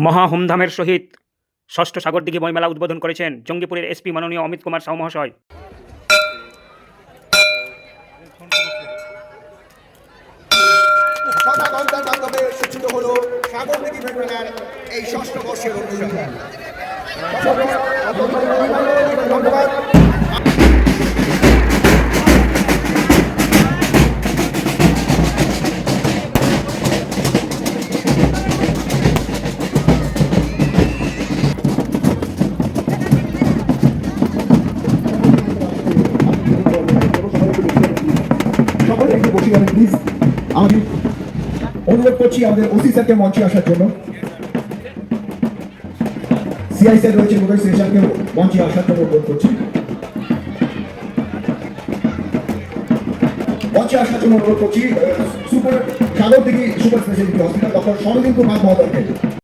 মহা হুমধামের সহিত ষষ্ঠ সাগরদিঘি বইমেলা উদ্বোধন করেছেন জঙ্গিপুরের এসপি মাননীয় অমিত কুমার সাউ মহাশয়। এই ষষ্ঠ বর্ষের অনুষ্ঠান। সকলে একটু বসে যাবেন প্লিজ। আমি অনুরোধ করছি আমাদের ওসি স্যারকে মঞ্চে আসার জন্য। সিআই স্যার রয়েছে, মোবাইল স্টেশনকে মঞ্চে আসার জন্য অনুরোধ করছি। মঞ্চে আসার জন্য অনুরোধ করছি super Sagardighi super speciality hospital doctor Sharadindu Nath মহোদয়কে।